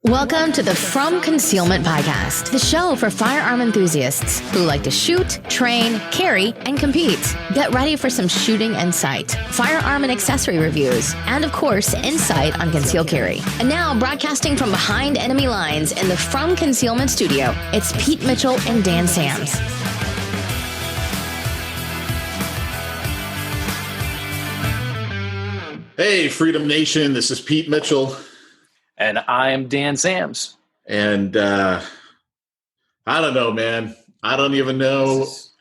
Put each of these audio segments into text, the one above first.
Welcome to the From Concealment Podcast, the show for firearm enthusiasts who like to shoot, train, carry, and compete. Get ready for some shooting and sight, firearm and accessory reviews, and of course, insight on concealed carry. And now, broadcasting from behind enemy lines in the From Concealment studio, it's Pete Mitchell and Dan Sams. Hey, Freedom Nation, this is Pete Mitchell. And I am Dan Sams. And I don't know, man. I don't even know. This is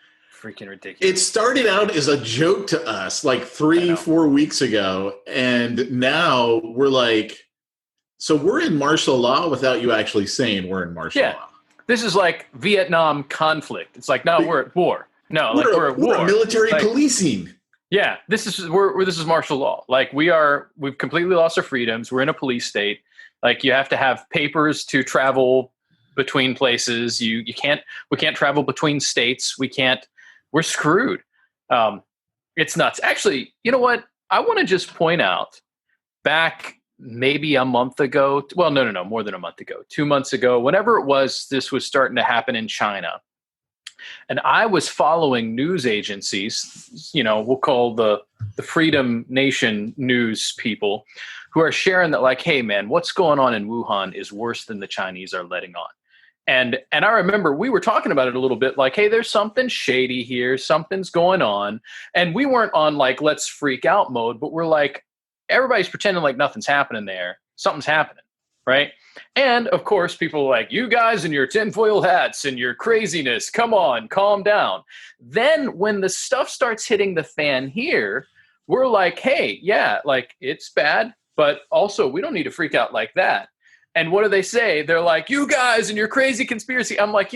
freaking ridiculous. It started out as a joke to us like 3-4 weeks ago. And now we're like, so we're in martial law without you actually saying we're in martial law. This is like Vietnam conflict. It's like, no, we're at war. No, we're at war. We're military policing. Yeah, this is martial law. Like we've completely lost our freedoms. We're in a police state. Like you have to have papers to travel between places. We can't travel between states. We're screwed. It's nuts. Actually, you know what? I want to just point out back maybe a month ago. Well, no, more than a month ago, 2 months ago, whenever it was, this was starting to happen in China. And I was following news agencies, we'll call the Freedom Nation news people, who are sharing that like, hey, man, what's going on in Wuhan is worse than the Chinese are letting on. And I remember we were talking about it a little bit like, hey, there's something shady here. Something's going on. And we weren't on like, let's freak out mode, but we're like, everybody's pretending like nothing's happening there. Something's happening, right? And of course, people are like, you guys and your tinfoil hats and your craziness, come on, calm down. Then when the stuff starts hitting the fan here, we're like, hey, yeah, like it's bad, but also we don't need to freak out like that. And what do they say? They're like, you guys and your crazy conspiracy. I'm like,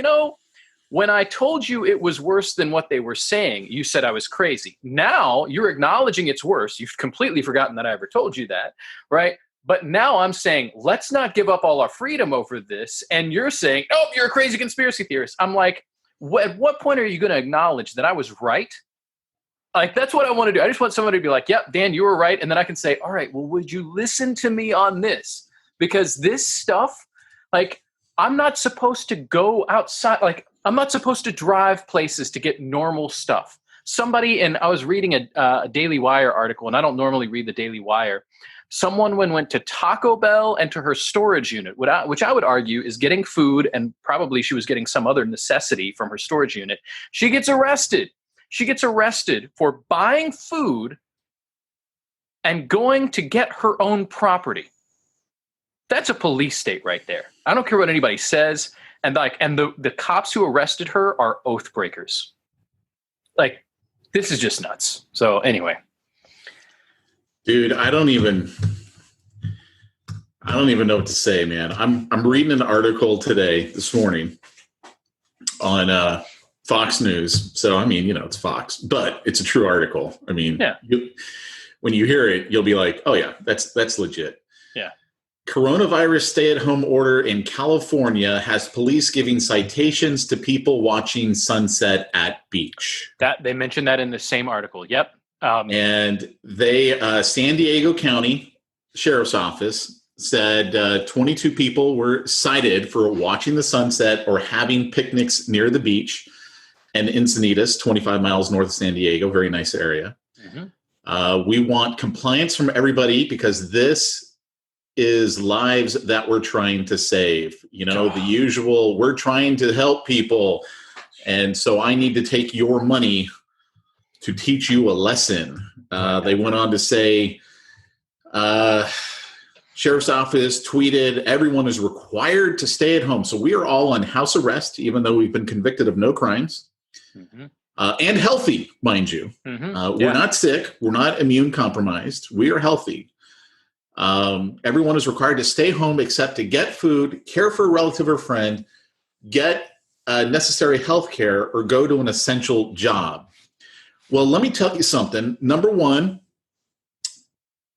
when I told you it was worse than what they were saying, you said I was crazy. Now you're acknowledging it's worse. You've completely forgotten that I ever told you that, right? But now I'm saying, let's not give up all our freedom over this. And you're saying, oh, you're a crazy conspiracy theorist. I'm like, at what point are you going to acknowledge that I was right? Like, that's what I want to do. I just want somebody to be like, yep, Dan, you were right. And then I can say, all right, well, would you listen to me on this? Because this stuff, like, I'm not supposed to go outside. Like, I'm not supposed to drive places to get normal stuff. And I was reading a Daily Wire article, and I don't normally read the Daily Wire. Someone went to Taco Bell and to her storage unit, which I would argue is getting food, and probably she was getting some other necessity from her storage unit. She gets arrested. She gets arrested for buying food and going to get her own property. That's a police state right there. I don't care what anybody says. And the cops who arrested her are oath breakers. Like, this is just nuts. So anyway. Dude, I don't even know what to say, man. I'm reading an article this morning on Fox News. So I mean, it's Fox, but it's a true article. I mean, yeah. When you hear it, you'll be like, oh yeah, that's legit. Yeah. Coronavirus stay-at-home order in California has police giving citations to people watching sunset at beach. That they mentioned that in the same article. Yep. And San Diego County Sheriff's Office said 22 people were cited for watching the sunset or having picnics near the beach and Encinitas, 25 miles north of San Diego. Very nice area. Mm-hmm. We want compliance from everybody because this is lives that we're trying to save. The usual, we're trying to help people. And so I need to take your money to teach you a lesson. They went on to say, Sheriff's Office tweeted, everyone is required to stay at home. So we are all on house arrest, even though we've been convicted of no crimes. Mm-hmm. And healthy, mind you. Mm-hmm. We're not sick. We're not immune compromised. We are healthy. Everyone is required to stay home except to get food, care for a relative or friend, get necessary health care, or go to an essential job. Well, let me tell you something. Number one,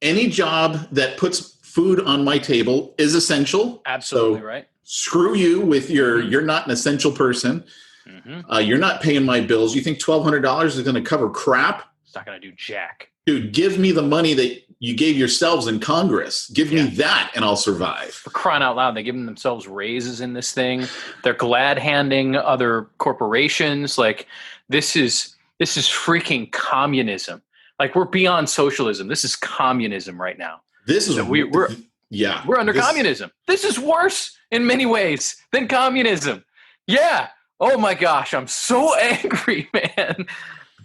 any job that puts food on my table is essential. Absolutely so right. Screw you with you're not an essential person. Mm-hmm. You're not paying my bills. You think $1,200 is going to cover crap? It's not going to do jack. Dude, give me the money that you gave yourselves in Congress. Give me that and I'll survive. For crying out loud, they're giving themselves raises in this thing. They're glad handing other corporations. Like, this is freaking communism. Like, we're beyond socialism. This is communism right now. This is we're under communism. This is worse in many ways than communism. Yeah. Oh my gosh, I'm so angry, man.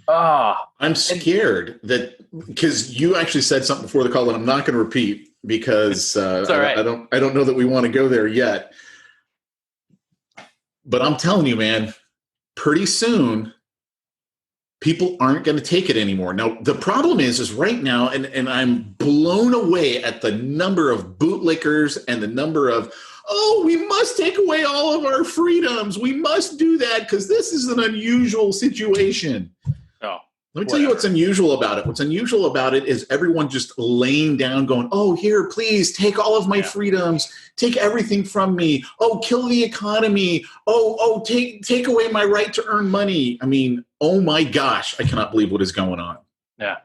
I'm scared because you actually said something before the call that I'm not going to repeat because right. I don't know that we want to go there yet. But I'm telling you, man, pretty soon people aren't going to take it anymore. Now, the problem is right now, and I'm blown away at the number of bootlickers and the number of, we must take away all of our freedoms. We must do that because this is an unusual situation. Let me tell you what's unusual about it. What's unusual about it is everyone just laying down going, here, please take all of my freedoms. Take everything from me. Kill the economy. Take away my right to earn money. I mean, oh my gosh, I cannot believe what is going on. Yeah.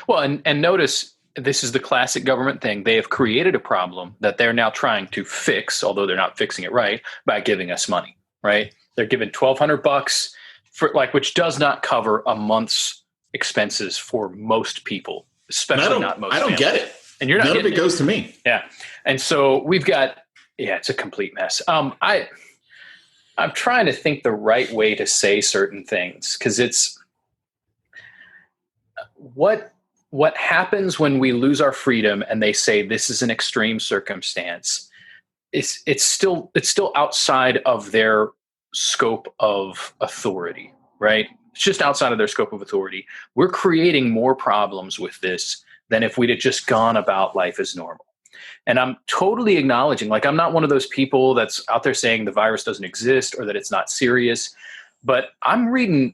Well, and notice this is the classic government thing. They have created a problem that they're now trying to fix, although they're not fixing it right, by giving us money, right? They're giving $1,200 for which does not cover a month's expenses for most people, especially not most. I don't families. Get it. And you're not. None of it goes to me. Yeah. And so we've got, it's a complete mess. I'm trying to think the right way to say certain things because it's what happens when we lose our freedom and they say this is an extreme circumstance. It's still outside of their scope of authority, right? It's just outside of their scope of authority. We're creating more problems with this than if we'd have just gone about life as normal. And I'm totally acknowledging, I'm not one of those people that's out there saying the virus doesn't exist or that it's not serious, but I'm reading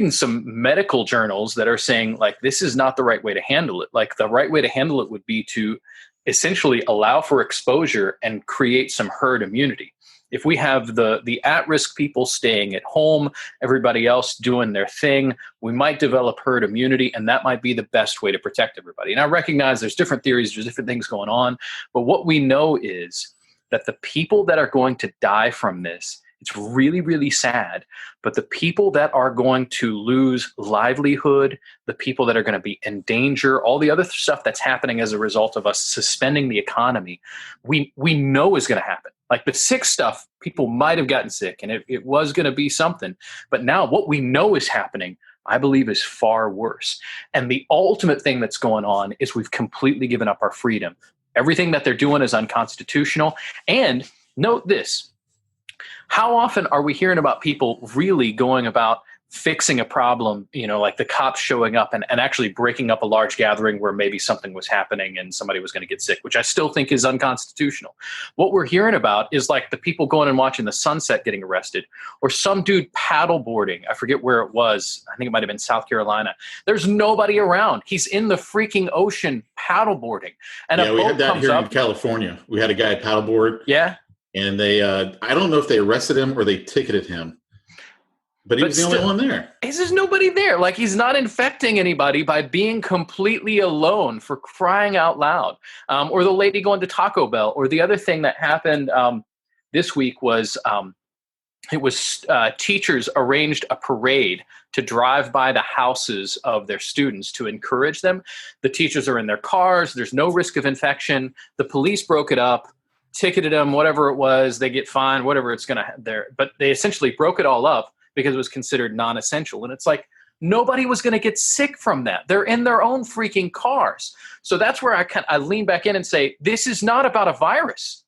some medical journals that are saying this is not the right way to handle it. The right way to handle it would be to essentially allow for exposure and create some herd immunity. If we have the at-risk people staying at home, everybody else doing their thing, we might develop herd immunity, and that might be the best way to protect everybody. And I recognize there's different theories, there's different things going on, but what we know is that the people that are going to die from this, it's really, really sad, but the people that are going to lose livelihood, the people that are going to be in danger, all the other stuff that's happening as a result of us suspending the economy, we know is going to happen. The sick stuff, people might have gotten sick and it was going to be something. But now what we know is happening, I believe, is far worse. And the ultimate thing that's going on is we've completely given up our freedom. Everything that they're doing is unconstitutional. And note this, how often are we hearing about people really going about fixing a problem, the cops showing up and actually breaking up a large gathering where maybe something was happening and somebody was going to get sick, which I still think is unconstitutional. What we're hearing about is the people going and watching the sunset getting arrested, or some dude paddleboarding. I forget where it was. I think it might have been South Carolina. There's nobody around. He's in the freaking ocean paddleboarding. And we had that here in California. We had a guy paddleboard. Yeah. And they, I don't know if they arrested him or they ticketed him. But he was the only one there. There's nobody there. He's not infecting anybody by being completely alone, for crying out loud. Or the lady going to Taco Bell. Or the other thing that happened this week was teachers arranged a parade to drive by the houses of their students to encourage them. The teachers are in their cars. There's no risk of infection. The police broke it up, ticketed them, whatever it was. They get fined, whatever it's going to there. But they essentially broke it all up because it was considered non-essential. And it's nobody was going to get sick from that. They're in their own freaking cars. So that's where I lean back in and say, this is not about a virus.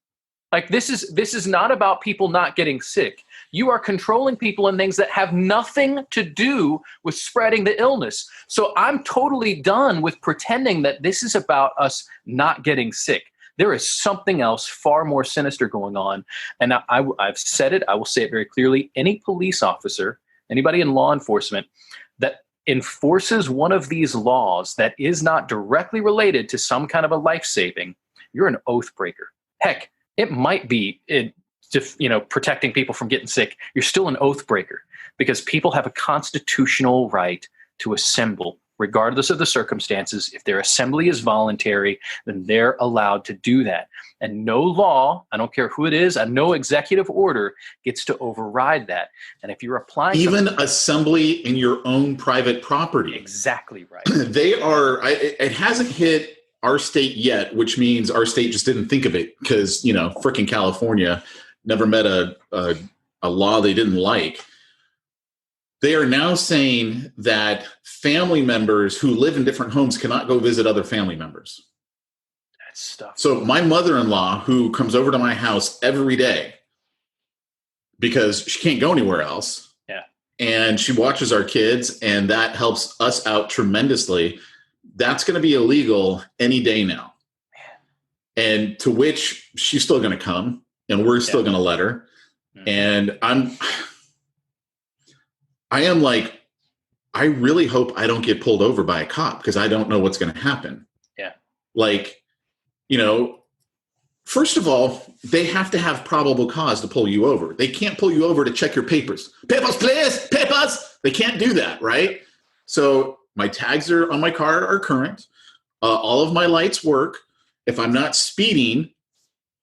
This is not about people not getting sick. You are controlling people in things that have nothing to do with spreading the illness. So I'm totally done with pretending that this is about us not getting sick. There is something else far more sinister going on. And I've said it, I will say it very clearly. Any police officer, anybody in law enforcement that enforces one of these laws that is not directly related to some kind of a life-saving, you're an oath breaker. Heck, it might be protecting people from getting sick. You're still an oath breaker because people have a constitutional right to assemble regardless of the circumstances. If their assembly is voluntary, then they're allowed to do that. And no law, I don't care who it is, and no executive order gets to override that. And if you're applying even assembly in your own private property, exactly right. They are. It hasn't hit our state yet, which means our state just didn't think of it because frickin' California never met a law they didn't like. They are now saying that family members who live in different homes cannot go visit other family members. That's stuff. So my mother-in-law, who comes over to my house every day because she can't go anywhere else, and she watches our kids, and that helps us out tremendously. That's going to be illegal any day now. And to which she's still going to come, and we're still going to let her. And I am like, I really hope I don't get pulled over by a cop because I don't know what's going to happen. Yeah. Like, first of all, they have to have probable cause to pull you over. They can't pull you over to check your papers. Papers, please, papers. They can't do that, right? So my tags on my car are current. All of my lights work. If I'm not speeding,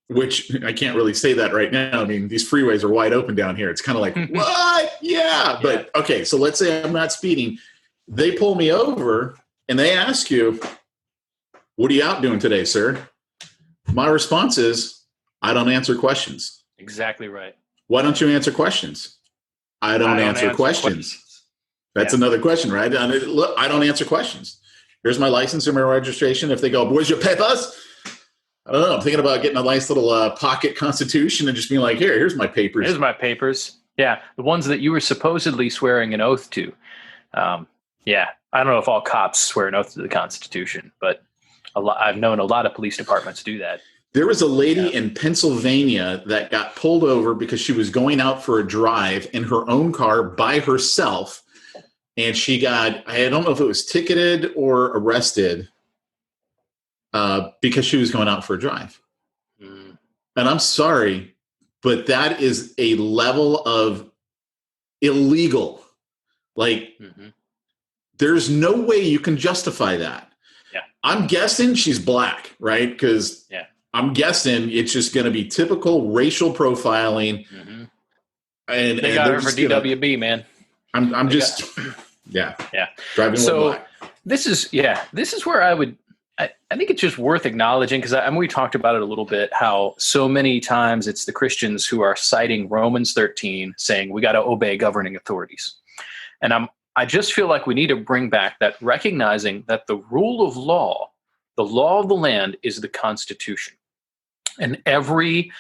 which I can't really say that right now. I mean, these freeways are wide open down here. It's kind of like, what? Yeah. But okay, so let's say I'm not speeding. They pull me over and they ask you, what are you out doing today, sir? My response is, I don't answer questions. Exactly right. Why don't you answer questions? I don't answer questions. That's another question, right? Look, I don't answer questions. Here's my license and my registration. If they go, where's your papers? I don't know. I'm thinking about getting a nice little pocket constitution and just being like, here's my papers. Here's my papers. Yeah, the ones that you were supposedly swearing an oath to. I don't know if all cops swear an oath to the Constitution, but I've known a lot of police departments do that. There was a lady in Pennsylvania that got pulled over because she was going out for a drive in her own car by herself. And she got, I don't know if it was ticketed or arrested because she was going out for a drive. And I'm sorry, but that is a level of illegal. Like, there's no way you can justify that. Yeah. I'm guessing she's black, right? Because I'm guessing it's just going to be typical racial profiling. And they got her for DWB, man. I'm just, driving black. This is where I think it's just worth acknowledging, because we talked about it a little bit, how so many times it's the Christians who are citing Romans 13 saying we got to obey governing authorities. And I just feel like we need to bring back that, recognizing that the rule of law, the law of the land, is the Constitution. And every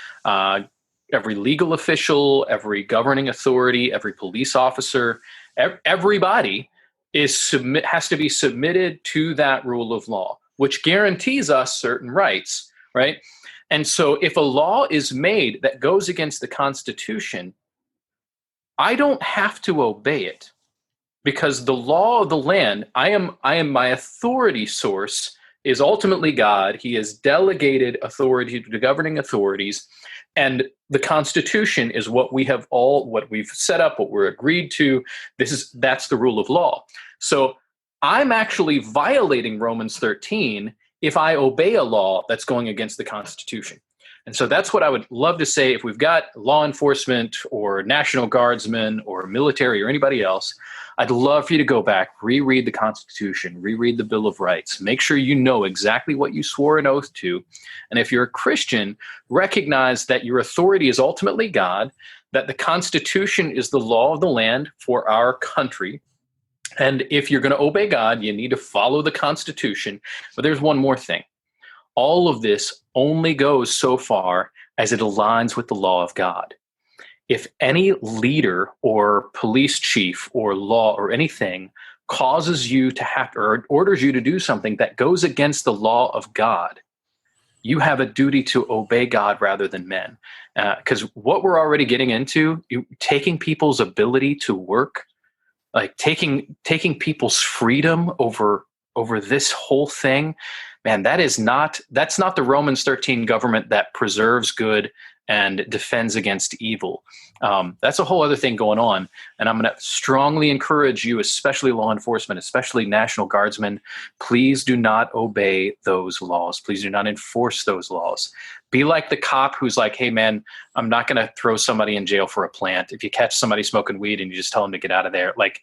legal official, every governing authority, every police officer, everybody has to be submitted to that rule of law, which guarantees us certain rights, right? And so if a law is made that goes against the Constitution, I don't have to obey it, because the law of the land, I am my authority source is ultimately God. He has delegated authority to governing authorities, and the Constitution is what we've set up, what we're agreed to. That's the rule of law. So I'm actually violating Romans 13 if I obey a law that's going against the Constitution. And so that's what I would love to say. If we've got law enforcement or National Guardsmen or military or anybody else, I'd love for you to go back, reread the Constitution, reread the Bill of Rights, make sure you know exactly what you swore an oath to. And if you're a Christian, recognize that your authority is ultimately God, that the Constitution is the law of the land for our country. And if you're going to obey God, you need to follow the Constitution. But there's one more thing. All of this only goes so far as it aligns with the law of God. If any leader or police chief or law or anything causes you to have to, or orders you to do something that goes against the law of God, you have a duty to obey God rather than men. Because what we're already getting into, taking people's ability to work, like taking people's freedom over this whole thing, man, that's not the Romans 13 government that preserves good and defends against evil. That's a whole other thing going on. And I'm going to strongly encourage you, especially law enforcement, especially National Guardsmen, please do not obey those laws. Please do not enforce those laws. Be like the cop who's like, hey, man, I'm not going to throw somebody in jail for a plant. If you catch somebody smoking weed and you just tell them to get out of there, like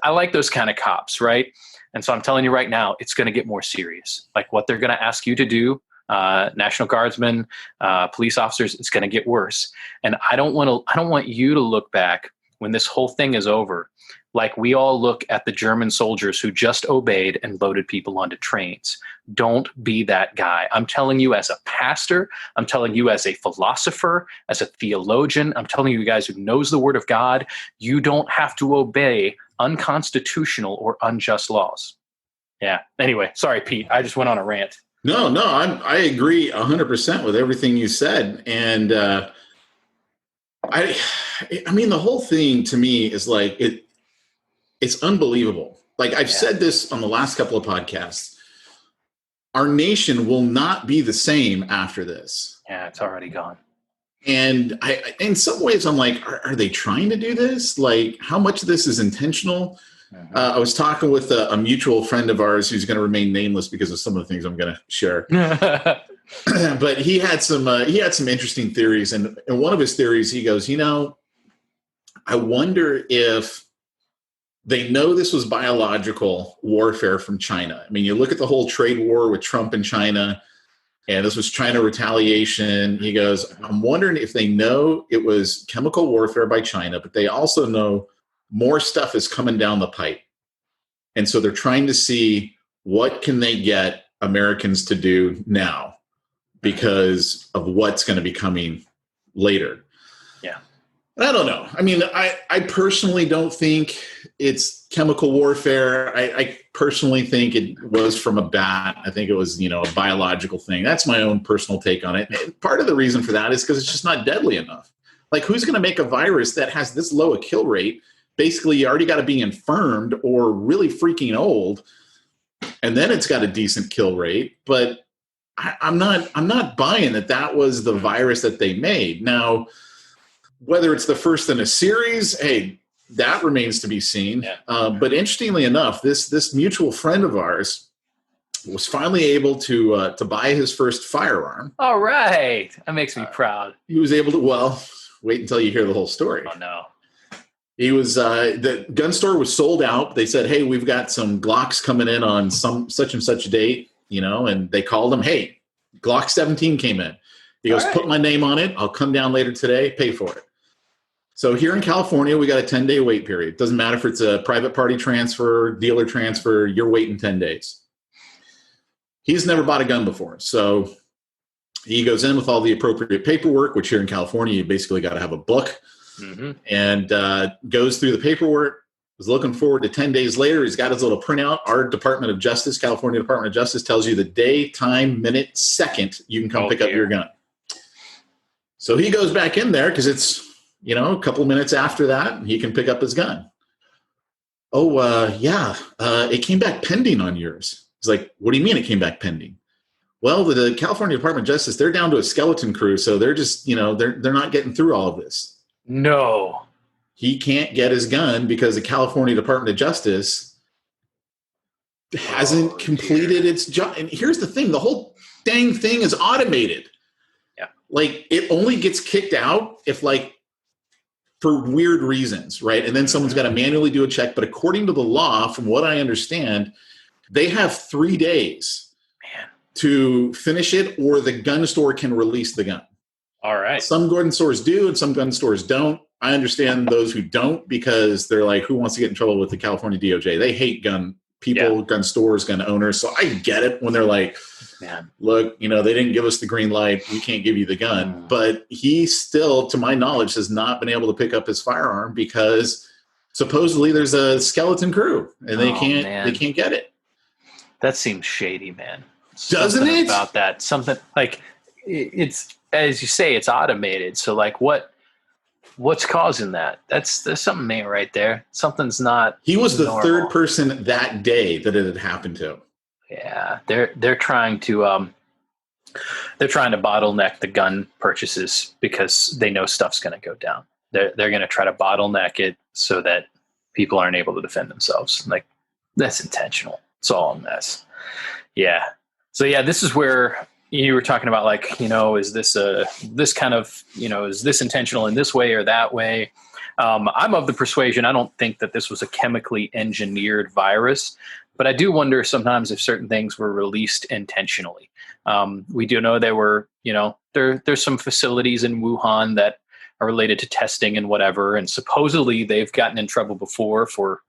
I like those kind of cops, right? And so I'm telling you right now, it's going to get more serious. Like what they're going to ask you to do, National Guardsmen, police officers, it's going to get worse. And I don't want you to look back when this whole thing is over like we all look at the German soldiers who just obeyed and loaded people onto trains. Don't be that guy. I'm telling you as a pastor, I'm telling you as a philosopher, as a theologian, I'm telling you guys who knows the word of God, you don't have to obey unconstitutional or unjust laws. Yeah. Anyway, sorry, Pete. I just went on a rant. No, I agree 100% with everything you said. And I mean, the whole thing to me is like, it's unbelievable. Like I've said this on the last couple of podcasts, our nation will not be the same after this. Yeah, it's already gone. And in some ways I'm like, are they trying to do this? Like how much of this is intentional? Mm-hmm. I was talking with a mutual friend of ours who's going to remain nameless because of some of the things I'm going to share. But he had some interesting theories. And one of his theories, he goes, I wonder if they know this was biological warfare from China. I mean, you look at the whole trade war with Trump and China, and this was China retaliation. He goes, I'm wondering if they know it was chemical warfare by China, but they also know more stuff is coming down the pipe. And so they're trying to see what can they get Americans to do now because of what's going to be coming later. Yeah. I don't know. I mean, I personally don't think it's chemical warfare. I personally think it was from a bat. I think it was, a biological thing. That's my own personal take on it. And part of the reason for that is because it's just not deadly enough. Like, who's going to make a virus that has this low a kill rate? Basically, you already got to be infirmed or really freaking old, and then it's got a decent kill rate. But I'm not buying that was the virus that they made. Now, whether it's the first in a series, hey, that remains to be seen. Yeah. But interestingly enough, this mutual friend of ours was finally able to buy his first firearm. All right, that makes me proud. He was able to. Well, wait until you hear the whole story. Oh no. He was the gun store was sold out. They said, "Hey, we've got some Glocks coming in on some such and such date," and they called him. Hey, Glock 17 came in. He goes, "Put my name on it. I'll come down later today. Pay for it." So here in California, we got a 10-day wait period. Doesn't matter if it's a private party transfer, dealer transfer. You're waiting 10 days. He's never bought a gun before, so he goes in with all the appropriate paperwork. Which here in California, you basically got to have a book. Mm-hmm. And goes through the paperwork, was looking forward to 10 days later. He's got his little printout. Our Department of Justice, California Department of Justice, tells you the day, time, minute, second you can come pick up your gun. So he goes back in there because it's, a couple minutes after that, he can pick up his gun. It came back pending on yours. He's like, what do you mean it came back pending? Well, the California Department of Justice, they're down to a skeleton crew. So they're just, they're not getting through all of this. No. He can't get his gun because the California Department of Justice hasn't completed its job. And here's the thing, the whole dang thing is automated. Yeah. Like it only gets kicked out if for weird reasons, right? And then someone's got to manually do a check. But according to the law, from what I understand, they have 3 days to finish it or the gun store can release the gun. All right. Some gun stores do and some gun stores don't. I understand those who don't because they're like, who wants to get in trouble with the California DOJ? They hate gun people, gun stores, gun owners. So I get it when they're like, look, they didn't give us the green light. We can't give you the gun. But he still, to my knowledge, has not been able to pick up his firearm because supposedly there's a skeleton crew and they can't get it. That seems shady, man. Doesn't it? About that. Something like it's, as you say, it's automated. So what's causing that? There's something ain't right there. Something's not. He was the third person that day that it had happened to. Yeah, they're trying to They're trying to bottleneck the gun purchases because they know stuff's going to go down. They're going to try to bottleneck it so that people aren't able to defend themselves. Like, that's intentional. It's all a mess. Yeah. So yeah, this is where you were talking about, like, is this this kind of, is this intentional in this way or that way? I'm of the persuasion, I don't think that this was a chemically engineered virus, but I do wonder sometimes if certain things were released intentionally. We do know there were, there's some facilities in Wuhan that are related to testing and whatever, and supposedly they've gotten in trouble before for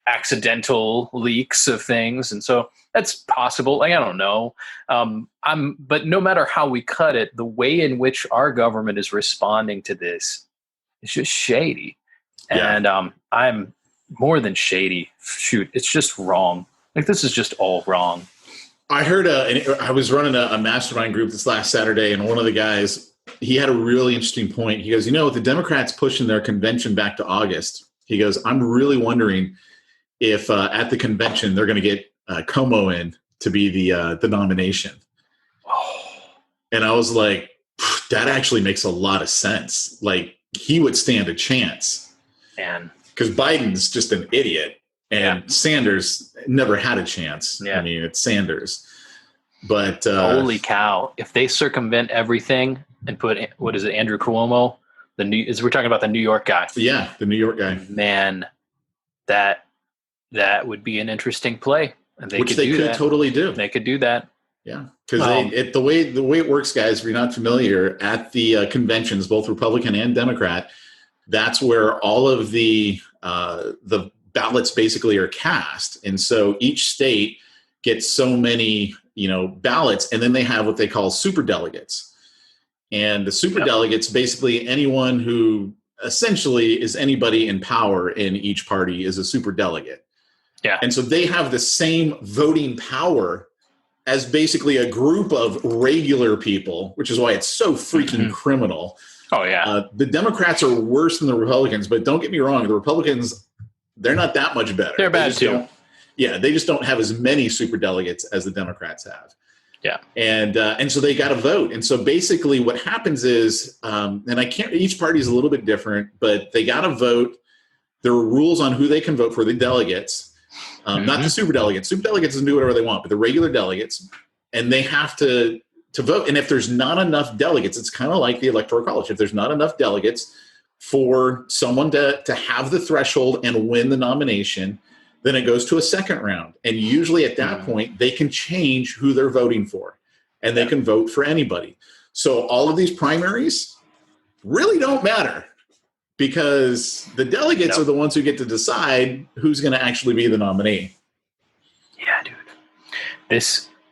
accidental leaks of things, and so that's possible. Like, I don't know. But no matter how we cut it, the way in which our government is responding to this is just shady. Yeah. And I'm more than shady. Shoot, it's just wrong. Like, this is just all wrong. I heard I was running a mastermind group this last Saturday, and one of the guys, he had a really interesting point. He goes, with the Democrats pushing their convention back to August, he goes, I'm really wondering if at the convention they're going to get Como in to be the nomination. Oh. And I was like, that actually makes a lot of sense. Like, he would stand a chance. And because Biden's just an idiot, and Sanders never had a chance. Yeah. I mean, it's Sanders. But holy cow! If they circumvent everything and put, what is it, Andrew Cuomo, we're talking about the New York guy. Yeah, the New York guy. Man, that would be an interesting play. And Which they could totally do. They could do that. Yeah, because the way it works, guys, if you're not familiar, at the conventions, both Republican and Democrat, that's where all of the ballots basically are cast, and so each state gets so many ballots, and then they have what they call super delegates, and the super delegates basically anyone who essentially is anybody in power in each party is a super delegate. Yeah, and so they have the same voting power as basically a group of regular people, which is why it's so freaking criminal. Oh, yeah. The Democrats are worse than the Republicans, but don't get me wrong. The Republicans, they're not that much better. They're bad, too. They just don't have as many superdelegates as the Democrats have. Yeah. And so they got to vote. And so basically what happens is, and each party is a little bit different, but they got to vote. There are rules on who they can vote for, the delegates. Not the superdelegates. Superdelegates can do whatever they want, but the regular delegates, and they have to vote. And if there's not enough delegates, it's kind of like the Electoral College. If there's not enough delegates for someone to have the threshold and win the nomination, then it goes to a second round. And usually at that point, they can change who they're voting for, and they can vote for anybody. So all of these primaries really don't matter, because the delegates are the ones who get to decide who's going to actually be the nominee. Yeah, dude.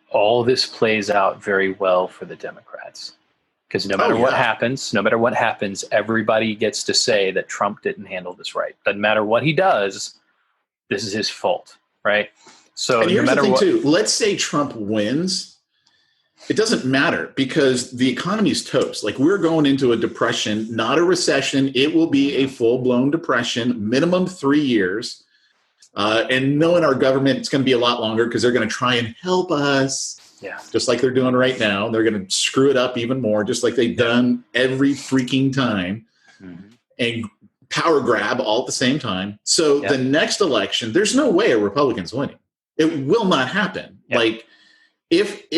All this plays out very well for the Democrats, because no matter what happens, everybody gets to say that Trump didn't handle this right. Doesn't matter what he does, this is his fault, right? So and here's the thing too. Let's say Trump wins. It doesn't matter, because the economy's toast. Like, we're going into a depression, not a recession. It will be a full-blown depression, minimum 3 years. And knowing our government, it's going to be a lot longer, because they're going to try and help us. Yeah. Just like they're doing right now. They're going to screw it up even more, just like they've done every freaking time. And power grab all at the same time. So the next election, there's no way a Republican's winning. It will not happen. Like, if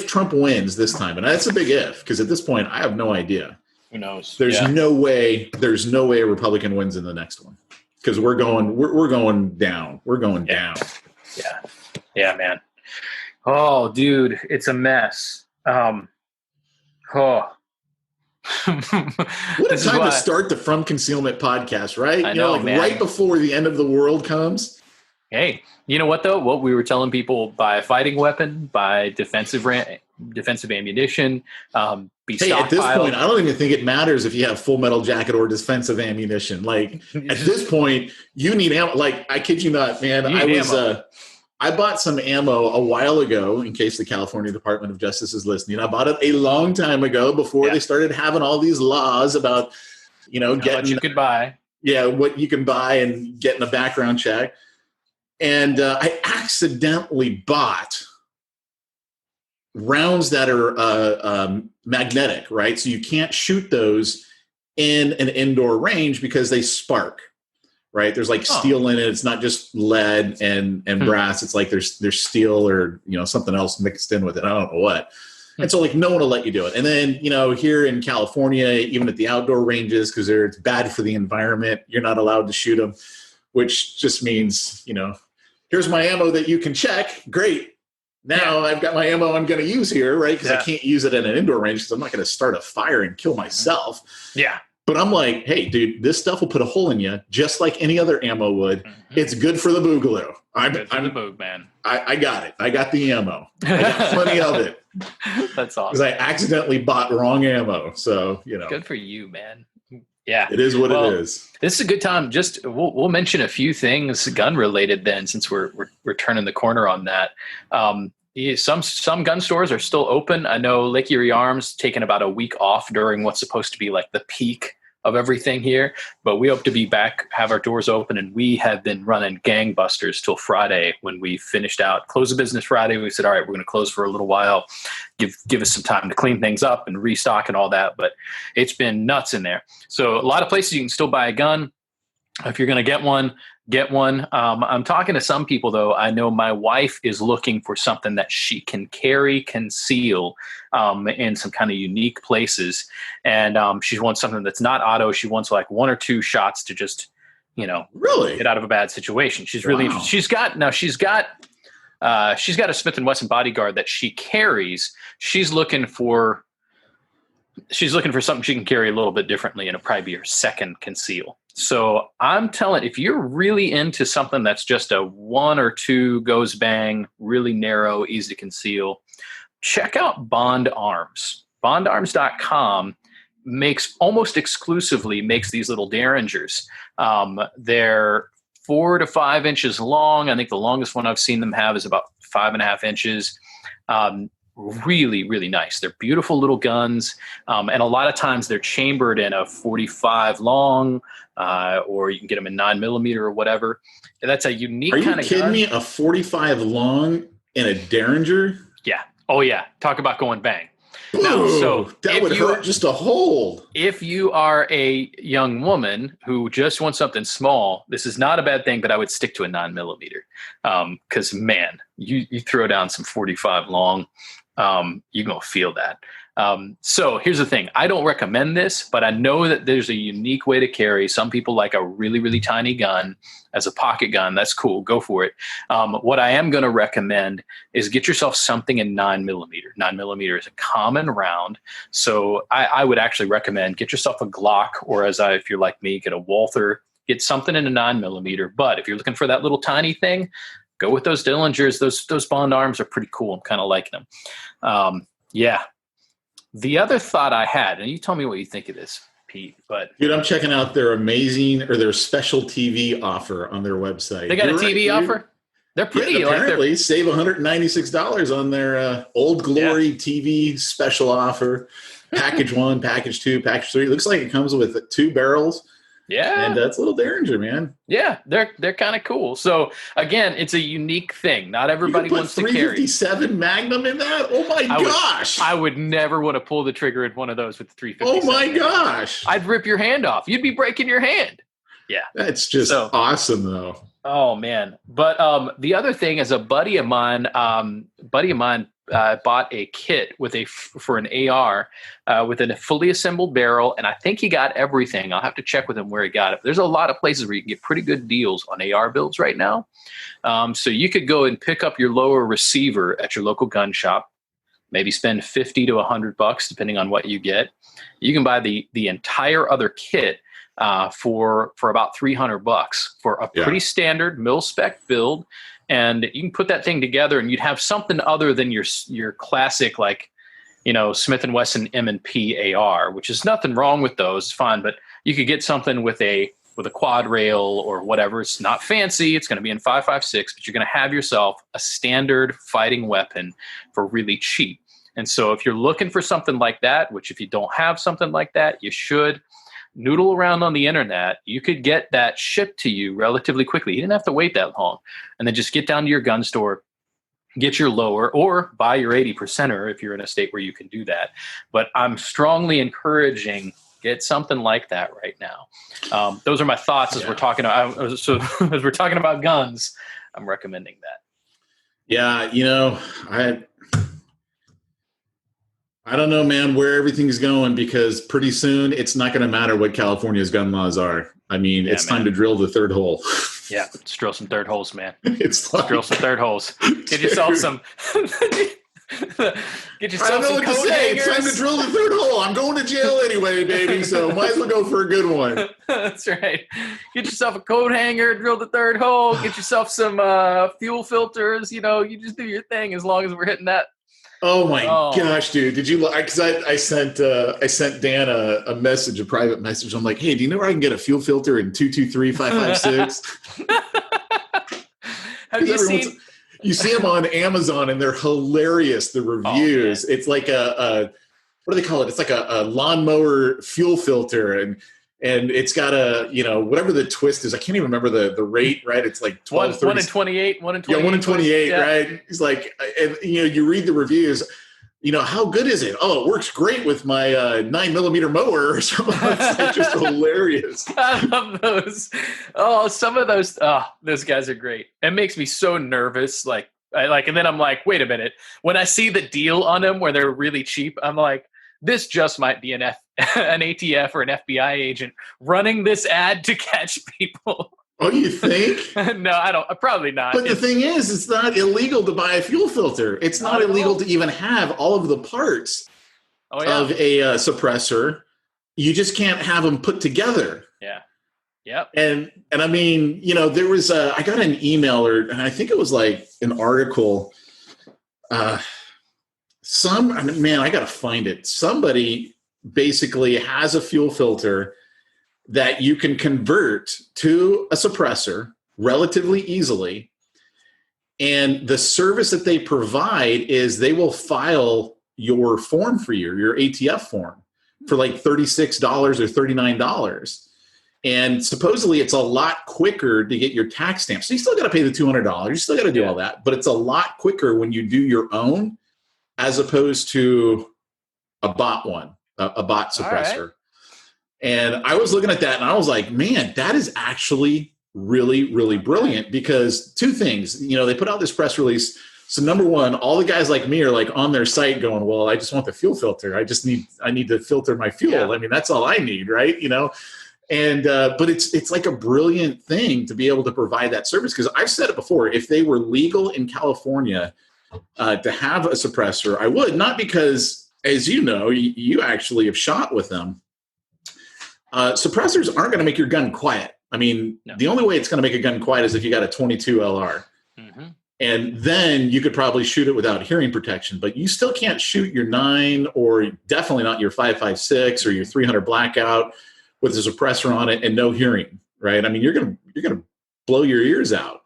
Trump wins this time, and that's a big if, because at this point I have no idea. Who knows? There's no way a Republican wins in the next one, because we're going down. We're going down. Yeah, man. Oh, dude, it's a mess. What a time to start the From Concealment podcast, right? I know, man. Right before the end of the world comes. Hey, you know what, though? What we were telling people: buy a fighting weapon, buy defensive ammunition, be stockpiled. At this point, I don't even think it matters if you have Full Metal Jacket or defensive ammunition. Like, at this point, you need ammo. Like, I kid you not, man. I bought some ammo a while ago, in case the California Department of Justice is listening. I bought it a long time ago, before they started having all these laws about, getting what you could buy. Yeah, what you can buy and getting a background check. And I accidentally bought rounds that are magnetic, right? So you can't shoot those in an indoor range because they spark, right? There's like steel in it. It's not just lead and brass. It's like there's steel or, something else mixed in with it. I don't know what. And so like no one will let you do it. And then, here in California, even at the outdoor ranges, because it's bad for the environment, you're not allowed to shoot them, which just means, here's my ammo that you can check. Great. Now I've got my ammo I'm going to use here, right? Because I can't use it in an indoor range because I'm not going to start a fire and kill myself. Yeah. But I'm like, hey, dude, this stuff will put a hole in you just like any other ammo would. Mm-hmm. It's good for the boogaloo. I'm the boog, man. I got it. I got the ammo. I got plenty of it. That's awesome. Because I accidentally bought wrong ammo. So, Good for you, man. Yeah. It is what it is. This is a good time. Just we'll mention a few things gun related then, since we're turning the corner on that. Some gun stores are still open. I know Lake Erie Arms taking about a week off during what's supposed to be like the peak of everything here, but we hope to be back, have our doors open, and we have been running gangbusters till Friday when we finished out. Close the business Friday. We said, all right, we're going to close for a little while, give us some time to clean things up and restock and all that, but it's been nuts in there. So a lot of places you can still buy a gun. If you're going to get one, get one. I'm talking to some people, though. I know my wife is looking for something that she can carry, conceal in some kind of unique places. And she wants something that's not auto. She wants like one or two shots to just, really get out of a bad situation. She's really interested. She's got a Smith & Wesson bodyguard that she carries. She's looking for something she can carry a little bit differently, and it'll probably be her second conceal. So I'm telling, if you're really into something that's just a one or two goes bang, really narrow, easy to conceal, check out Bond Arms. BondArms.com almost exclusively makes these little Derringers. They're 4 to 5 inches long. I think the longest one I've seen them have is about 5.5 inches. Really, really nice. They're beautiful little guns. And a lot of times they're chambered in a 45 long, or you can get them in 9mm or whatever. And that's a unique kind of gun. Are you kidding me? A 45 long in a Derringer? Yeah. Oh yeah. Talk about going bang. Ooh, now, so that would hurt just to hold. If you are a young woman who just wants something small, this is not a bad thing, but I would stick to a 9mm. Because man, you throw down some 45 long, you're going to feel that. So here's the thing. I don't recommend this, but I know that there's a unique way to carry. Some people like a really, really tiny gun as a pocket gun. That's cool. Go for it. What I am going to recommend is get yourself something in 9mm. 9mm is a common round. So I would actually recommend get yourself a Glock, or if you're like me, get a Walther, get something in a 9mm. But if you're looking for that little tiny thing, go with those Derringers. Those Bond Arms are pretty cool. I'm kind of liking them. Yeah. The other thought I had, and you tell me what you think of this, Pete. But dude, I'm checking out their amazing or their special TV offer on their website. They got a TV offer. They're pretty. Yeah, apparently, save $196 on their Old Glory TV special offer. Package 1, package 2, package 3. Looks like it comes with 2 barrels. Yeah, and that's a little Derringer, man. Yeah, they're kind of cool. So again, it's a unique thing. Not everybody wants to carry 357 Magnum in that. Oh my gosh! I would never want to pull the trigger in one of those with 357. Oh my gosh! I'd rip your hand off. You'd be breaking your hand. Yeah, that's just awesome, though. Oh man! But the other thing is, a buddy of mine bought a kit for an AR with a fully assembled barrel, and I think he got everything. I'll have to check with him where he got it. There's a lot of places where you can get pretty good deals on AR builds right now. So you could go and pick up your lower receiver at your local gun shop, maybe spend $50 to $100 depending on what you get. You can buy the entire other kit for about $300 for a pretty standard mil spec build. And you can put that thing together and you'd have something other than your classic, Smith & Wesson M&P AR, which is nothing wrong with those. It's fine. But you could get something with a quad rail or whatever. It's not fancy. It's going to be in 5.56, but you're going to have yourself a standard fighting weapon for really cheap. And so if you're looking for something like that, which if you don't have something like that, you should noodle around on the internet. You could get that shipped to you relatively quickly. You didn't have to wait that long. And then just get down to your gun store, get your lower or buy your 80%er if you're in a state where you can do that. But I'm strongly encouraging get something like that right now. Those are my thoughts as we're talking about. So as we're talking about guns, I'm recommending that. Yeah, I don't know, man, where everything's going, because pretty soon it's not going to matter what California's gun laws are. I mean, it's time to drill the third hole. Yeah, let's drill some third holes, man. Let's drill some third holes. Get yourself some. Get yourself I don't know some what to coat say. hangers. It's time to drill the third hole. I'm going to jail anyway, baby. So might as well go for a good one. That's right. Get yourself a coat hanger, drill the third hole. Get yourself some fuel filters. You just do your thing as long as we're hitting that. Oh my gosh, dude! Did you? Because I sent Dan a message, a private message. I'm like, hey, do you know where I can get a fuel filter in 223-556? Have you seen? You see them on Amazon, and they're hilarious. The reviews. It's like a what do they call it? It's like a lawnmower fuel filter, and it's got a whatever the twist is. I can't even remember the rate. Right? It's like 12, 1 in 28. 1 in 28. Yeah, 1 in 28. Yeah. Right? He's like, and you read the reviews. How good is it? Oh, it works great with my 9mm mower or something. It's like just hilarious. I love those. Oh, some of those. Oh, those guys are great. It makes me so nervous. And then I'm like, wait a minute. When I see the deal on them where they're really cheap, I'm like, this just might be an ATF or an FBI agent running this ad to catch people. Oh, you think? No, I don't. Probably not. But the thing is, it's not illegal to buy a fuel filter. It's not illegal to even have all of the parts of a suppressor. You just can't have them put together. Yeah. Yep. And I mean, there was I got an email, and I think it was like an article. I got to find it. Somebody basically has a fuel filter that you can convert to a suppressor relatively easily. And the service that they provide is they will file your form for you, your ATF form, for like $36 or $39. And supposedly it's a lot quicker to get your tax stamp. So you still got to pay the $200. You still got to do all that. But it's a lot quicker when you do your own as opposed to a bot one, a bot suppressor. And I was looking at that and I was like, man, that is actually really, really brilliant, because two things, they put out this press release. So number one, all the guys like me are like on their site going, well, I just want the fuel filter. I need to filter my fuel. Yeah. I mean, that's all I need. Right. And, but it's like a brilliant thing to be able to provide that service. Cause I've said it before, if they were legal in California to have a suppressor, I would, not because, as you actually have shot with them. Suppressors aren't going to make your gun quiet. I mean, The only way it's going to make a gun quiet is if you got a 22 LR. Mm-hmm. And then you could probably shoot it without hearing protection. But you still can't shoot your 9 or definitely not your 5.56 or your 300 blackout with a suppressor on it and no hearing, right? I mean, you're going to blow your ears out.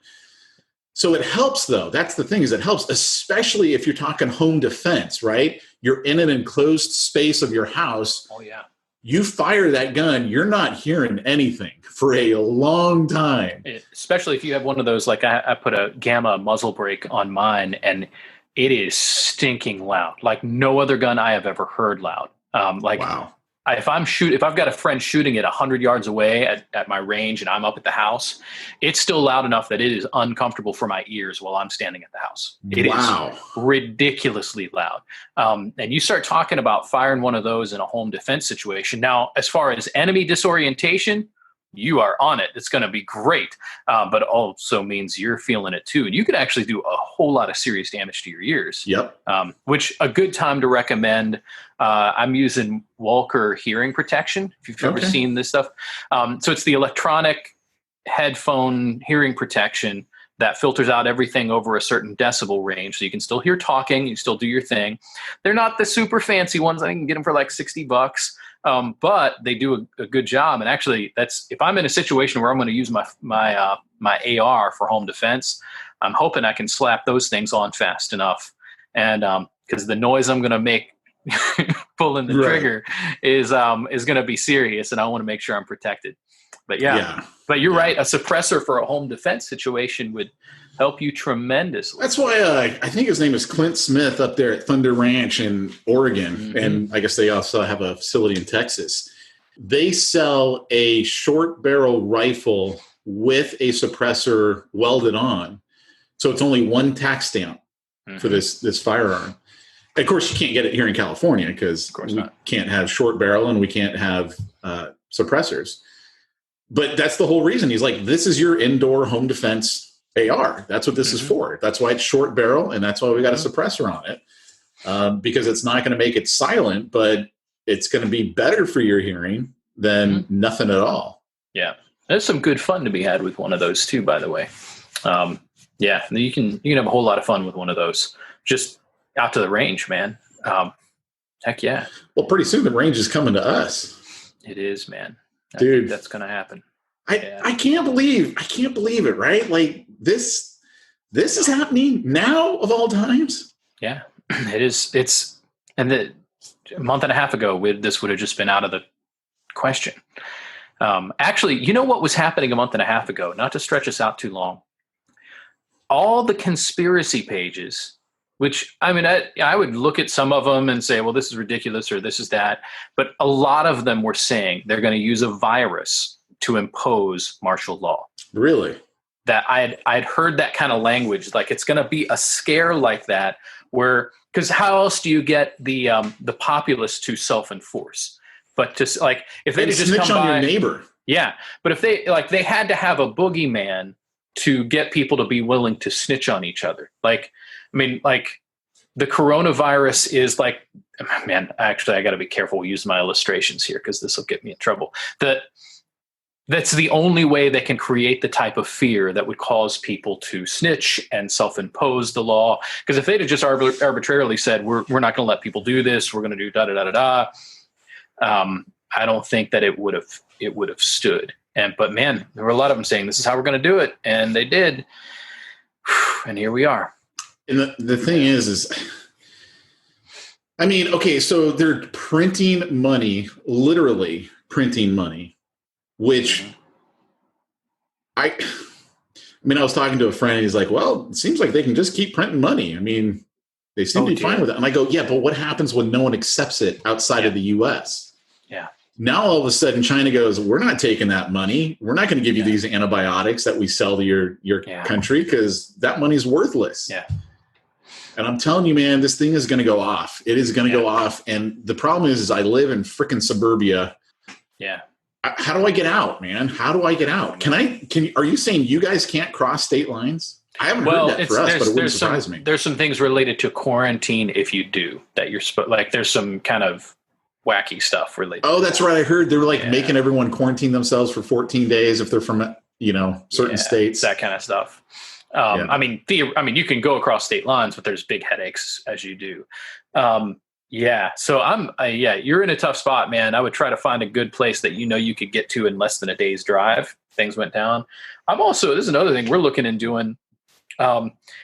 So it helps, though. That's the thing, is it helps, especially if you're talking home defense, right? You're in an enclosed space of your house. Oh, yeah. You fire that gun, you're not hearing anything for a long time. Especially if you have one of those, like I put a Gamma muzzle brake on mine, and it is stinking loud. Like no other gun I have ever heard loud. Wow. If I've got a friend shooting it 100 yards away at my range and I'm up at the house, it's still loud enough that it is uncomfortable for my ears while I'm standing at the house. It is ridiculously loud. And you start talking about firing one of those in a home defense situation. Now, as far as enemy disorientation, you are on it. It's going to be great. But also means you're feeling it too. And you could actually do a whole lot of serious damage to your ears. Yep. Which a good time to recommend. I'm using Walker hearing protection. If you've ever seen this stuff. So it's the electronic headphone hearing protection that filters out everything over a certain decibel range. So you can still hear talking, you still do your thing. They're not the super fancy ones. I think you can get them for like $60. But they do a good job. And actually, that's if I'm in a situation where I'm going to use my AR for home defense, I'm hoping I can slap those things on fast enough. And because the noise I'm going to make pulling the trigger is going to be serious, and I want to make sure I'm protected. But but you're right. A suppressor for a home defense situation would help you tremendously. That's why I think his name is Clint Smith up there at Thunder Ranch in Oregon. Mm-hmm. And I guess they also have a facility in Texas. They sell a short barrel rifle with a suppressor welded on. So it's only one tax stamp for this firearm. Of course, you can't get it here in California because we can't have short barrel and we can't have suppressors. But that's the whole reason. He's like, this is your indoor home defense AR. That's what this is for. That's why it's short barrel, and that's why we got a suppressor on it, because it's not going to make it silent, but it's going to be better for your hearing than nothing at all. Yeah, there's some good fun to be had with one of those too, by the way. Yeah, you can have a whole lot of fun with one of those. Just out to the range, man. Heck yeah. Well, pretty soon the range is coming to us. It is, man. I Dude, think that's going to happen. I can't believe it, right? Like this is happening now of all times. Yeah, it is. And a month and a half ago, this would have just been out of the question. Actually, you know what was happening a month and a half ago? Not to stretch us out too long. All the conspiracy pages, which I mean, I would look at some of them and say, well, this is ridiculous or this is that. But a lot of them were saying they're going to use a virus to impose martial law. Really? That I'd heard that kind of language, like it's going to be a scare like that, where because how else do you get the populace to self-enforce? But just like if they just snitch come on by, your neighbor. Yeah, but if they had to have a boogeyman to get people to be willing to snitch on each other. Like, I mean, like the coronavirus is like, man. Actually, I got to be careful using my illustrations here because this will get me in trouble. That's the only way they can create the type of fear that would cause people to snitch and self-impose the law. Because if they'd have just arbitrarily said, we're not going to let people do this, we're going to do da-da-da-da-da, I don't think that it would have stood. But man, there were a lot of them saying, this is how we're going to do it. And they did. And here we are. And the thing is, I mean, okay, so they're printing money, literally printing money. Which I was talking to a friend and he's like, well, it seems like they can just keep printing money. I mean, they seem to be fine with it. And I go, yeah, but what happens when no one accepts it outside of the US? Yeah. Now all of a sudden China goes, we're not taking that money. We're not going to give you these antibiotics that we sell to your country because that money's worthless. Yeah. And I'm telling you, man, this thing is going to go off. It is going to go off. And the problem is I live in frickin' suburbia. Yeah. How do I get out, man? How do I get out? Are you saying you guys can't cross state lines? I haven't heard that for us, but it wouldn't surprise me. There's some things related to quarantine if you do that you're like there's some kind of wacky stuff related. Oh, that's right. I heard they were like making everyone quarantine themselves for 14 days if they're from certain states. That kind of stuff. I mean, you can go across state lines, but there's big headaches as you do. Yeah. So you're in a tough spot, man. I would try to find a good place that you could get to in less than a day's drive. Things went down. this is another thing we're looking and doing.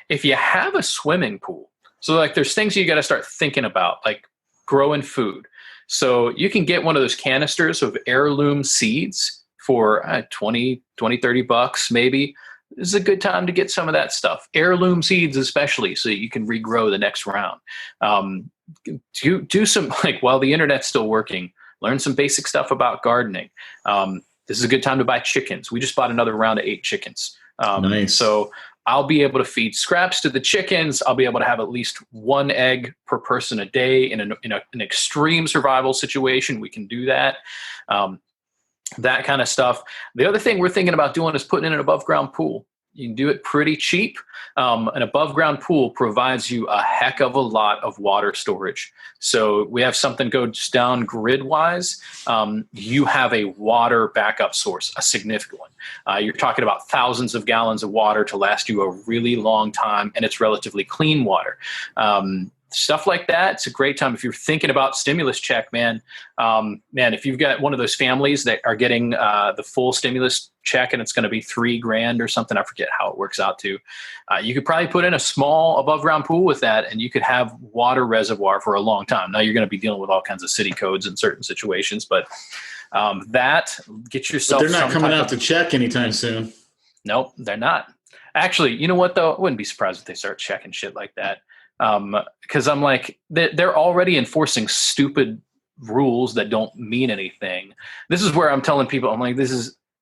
If you have a swimming pool, so like there's things you got to start thinking about, like growing food. So you can get one of those canisters of heirloom seeds for $20-$30 maybe. This is a good time to get some of that stuff. Heirloom seeds especially, so you can regrow the next round. Do some, like, while the internet's still working, learn some basic stuff about gardening. This is a good time to buy chickens. We just bought another round of 8 chickens. Nice. So I'll be able to feed scraps to the chickens. I'll be able to have at least 1 egg per person a day in an extreme survival situation. We can do that. That kind of stuff. The other thing we're thinking about doing is putting in an above ground pool. You can do it pretty cheap. An above ground pool provides you a heck of a lot of water storage. So we have something goes down grid wise. You have a water backup source, a significant one. You're talking about thousands of gallons of water to last you a really long time, and it's relatively clean water. Stuff like that. It's a great time if you're thinking about stimulus check, man. If you've got one of those families that are getting the full stimulus check and it's going to be $3,000 or something, I forget how it works out to. You could probably put in a small above ground pool with that, and you could have water reservoir for a long time. Now you're going to be dealing with all kinds of city codes in certain situations, but that get yourself. But they're not coming out to check anytime soon. Nope, they're not. Actually, you know what though? I wouldn't be surprised if they start checking shit like that. Because I'm like, they're already enforcing stupid rules that don't mean anything. This is where I'm telling people, I'm like, this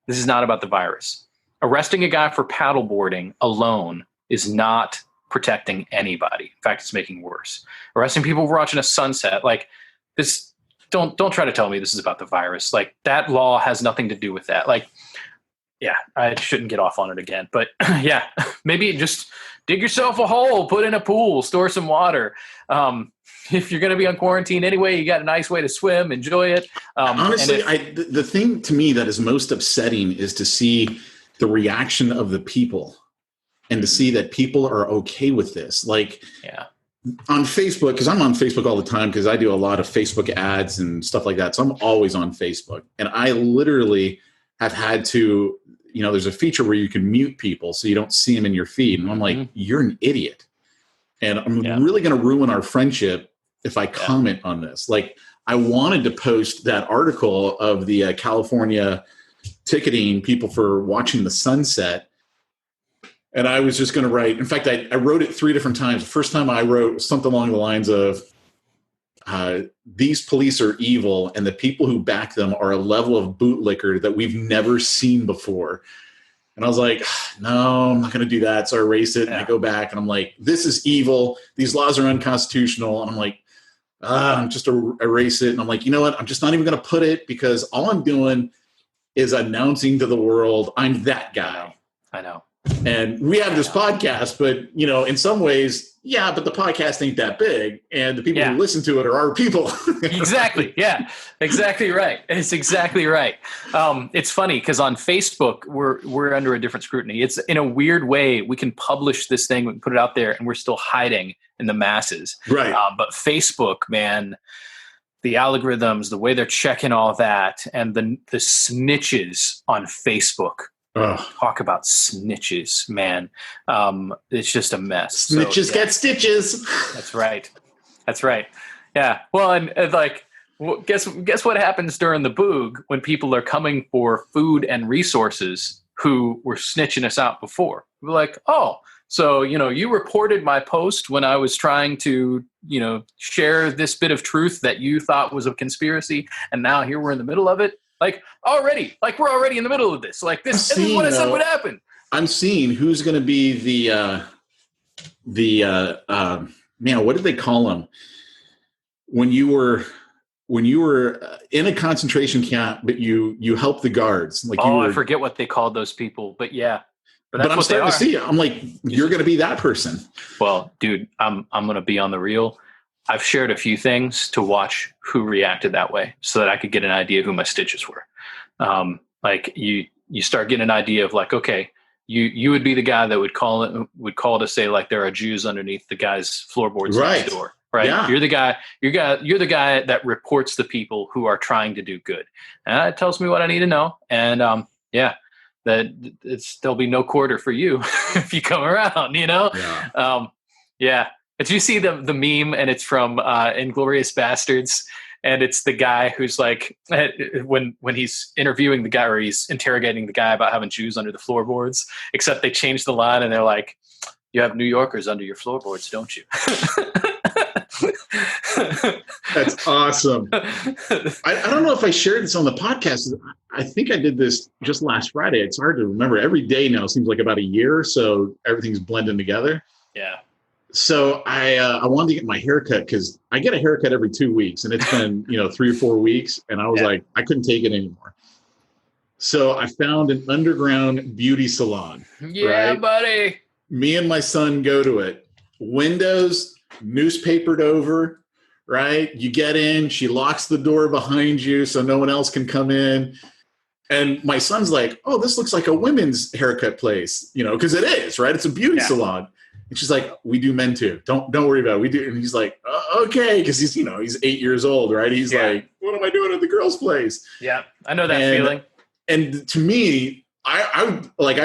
is not about the virus. Arresting a guy for paddleboarding alone is not protecting anybody. In fact, it's making worse. Arresting people for watching a sunset, like this. Don't try to tell me this is about the virus. Like that law has nothing to do with that. Like, yeah, I shouldn't get off on it again. But yeah, maybe just dig yourself a hole, put in a pool, store some water. If you're going to be on quarantine anyway, you got a nice way to swim, enjoy it. Honestly, the thing to me that is most upsetting is to see the reaction of the people and to see that people are okay with this. Like, yeah. On Facebook, because I'm on Facebook all the time because I do a lot of Facebook ads and stuff like that. So I'm always on Facebook. And I literally have had to, there's a feature where you can mute people so you don't see them in your feed. And I'm like, you're an idiot. And I'm really going to ruin our friendship if I comment on this. Like, I wanted to post that article of the California ticketing people for watching the sunset. And I was just going to write, in fact, I wrote it 3 different times. The first time I wrote something along the lines of, these police are evil and the people who back them are a level of bootlicker that we've never seen before. And I was like, no, I'm not going to do that. So I erase it and I go back and I'm like, this is evil. These laws are unconstitutional. And I'm like, I'm just erase it. And I'm like, you know what? I'm just not even going to put it because all I'm doing is announcing to the world I'm that guy. I know. And we have this podcast, but, in some ways, but the podcast ain't that big. And the people who listen to it are our people. Exactly. Yeah, exactly right. It's exactly right. It's funny because on Facebook, we're under a different scrutiny. It's in a weird way, we can publish this thing, we can put it out there, and we're still hiding in the masses. Right. But Facebook, man, the algorithms, the way they're checking all that, and the snitches on Facebook. Talk about snitches, man. It's just a mess. Snitches get stitches. That's right. Yeah. Well, and like, guess what happens during the boog when people are coming for food and resources who were snitching us out before? We're like, oh, so, you reported my post when I was trying to, share this bit of truth that you thought was a conspiracy. And now here we're in the middle of it. We're already in the middle of this. Like this is what I said would happen. I'm seeing who's going to be the what did they call them when you were in a concentration camp, but you helped the guards. Like I forget what they called those people, but yeah. But I'm starting to see it. I'm like, you're going to be that person. Well, dude, I'm going to be on the real. I've shared a few things to watch who reacted that way so that I could get an idea who my stitches were. You start getting an idea of like, okay, you would be the guy that would call to say like there are Jews underneath the guy's floorboards next door. Right. Yeah. You're the guy that reports the people who are trying to do good. And it tells me what I need to know. And there'll be no quarter for you if you come around, Yeah. Did you see the meme? And it's from Inglourious Bastards, and it's the guy who's like, when he's interviewing the guy or he's interrogating the guy about having Jews under the floorboards, except they changed the line and they're like, "You have New Yorkers under your floorboards, don't you?" That's awesome. I don't know if I shared this on the podcast. I think I did this just last Friday. It's hard to remember. Every day now seems like about a year, so everything's blending together. Yeah. So I wanted to get my hair cut because I get a haircut every 2 weeks, and it's been 3 or 4 weeks, and I was like, I couldn't take it anymore. So I found an underground beauty salon. Yeah, right? Buddy. Me and my son go to it. Windows newspapered over, right? You get in, she locks the door behind you so no one else can come in. And my son's like, oh, this looks like a women's haircut place, because it is, right? It's a beauty salon. And she's like, we do men too. Don't worry about it. We do. And he's like, okay. Because he's, he's 8 years old, right? He's like, what am I doing at the girls' place? Yeah. I know that feeling. And to me, I